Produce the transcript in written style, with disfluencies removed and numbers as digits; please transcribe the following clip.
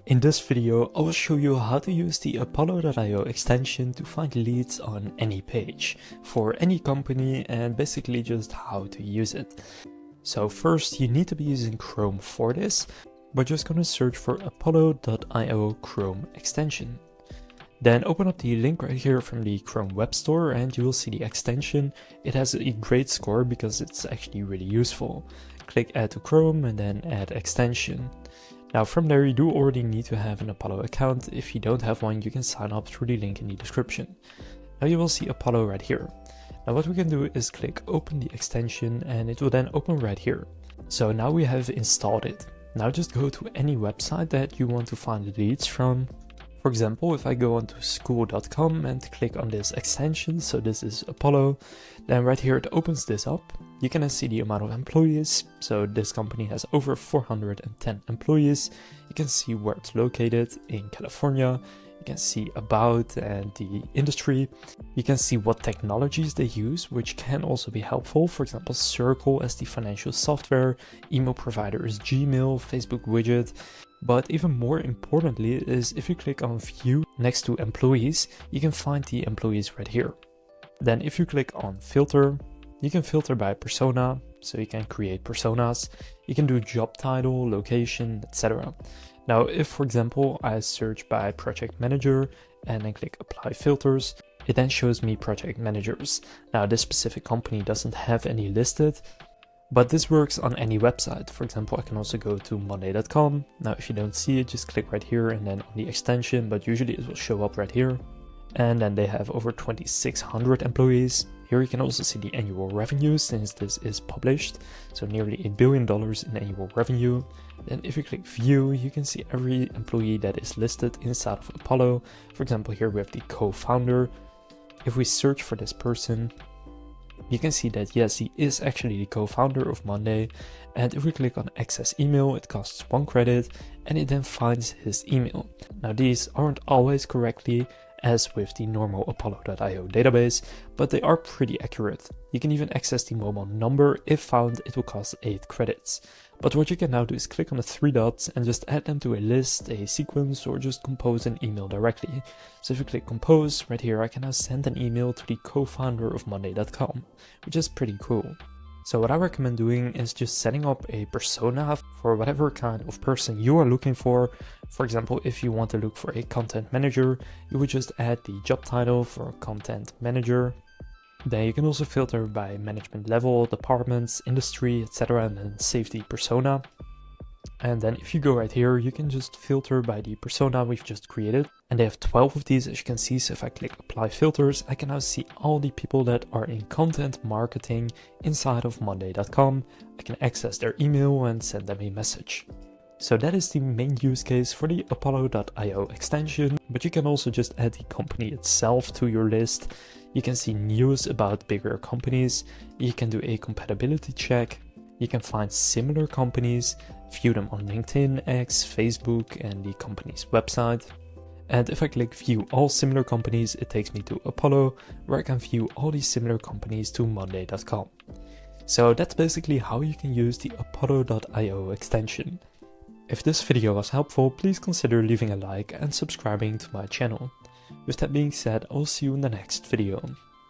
In this video, I will show you how to use the Apollo.io extension to find leads on any page for any company and basically just how to use it. So first, you need to be using Chrome for this. We're just going to search for Apollo.io Chrome extension. Then open up the link right here from the Chrome Web Store and you will see the extension. It has a great score because it's actually really useful. Click Add to Chrome and then Add Extension. Now from there you do already need to have an Apollo account. If you don't have one, you can sign up through the link in the description. Now you will see Apollo right here. Now what we can do is click open the extension and it will then open right here. So now we have installed it. Now just go to any website that you want to find the leads from. For example, if I go onto school.com and click on this extension, so this is Apollo, then right here it opens this up. You can see the amount of employees, so this company has over 410 employees. You can see where it's located in California. You can see about and the industry. You can see what technologies they use, which can also be helpful. For example, Circle as the financial software, email provider is Gmail, Facebook widget. But even more importantly is if you click on View next to Employees, you can find the employees right here. Then if you click on Filter, you can filter by persona, so you can create personas. You can do job title, location, etc. Now if, for example, I search by project manager and then click apply filters, it then shows me project managers. Now this specific company doesn't have any listed, but this works on any website. For example, I can also go to monday.com. Now if you don't see it, just click right here and then on the extension, but usually it will show up right here. And then they have over 2,600 employees. Here you can also see the annual revenue since this is published. So nearly $1 billion in annual revenue. Then if you click view, you can see every employee that is listed inside of Apollo. For example, here we have the co-founder. If we search for this person, you can see that yes, he is actually the co-founder of Monday. And if we click on access email, it costs 1 credit and it then finds his email. Now these aren't always correctly as with the normal Apollo.io database, but they are pretty accurate. You can even access the mobile number. If found, it will cost 8 credits. But what you can now do is click on the 3 dots and just add them to a list, a sequence, or just compose an email directly. So if you click compose, right here I can now send an email to the co-founder of monday.com, which is pretty cool. So what I recommend doing is just setting up a persona for whatever kind of person you are looking for. For example, if you want to look for a content manager, you would just add the job title for content manager. Then you can also filter by management level, departments, industry, etc. and then save the persona. And then if you go right here, you can just filter by the persona we've just created. And they have 12 of these, as you can see. So if I click apply filters, I can now see all the people that are in content marketing inside of monday.com. I can access their email and send them a message. So that is the main use case for the Apollo.io extension, but you can also just add the company itself to your list. You can see news about bigger companies. You can do a compatibility check. You can find similar companies, view them on LinkedIn, X, Facebook, and the company's website. And if I click view all similar companies, it takes me to Apollo, where I can view all these similar companies to monday.com. So that's basically how you can use the Apollo.io extension. If this video was helpful, please consider leaving a like and subscribing to my channel. With that being said, I'll see you in the next video.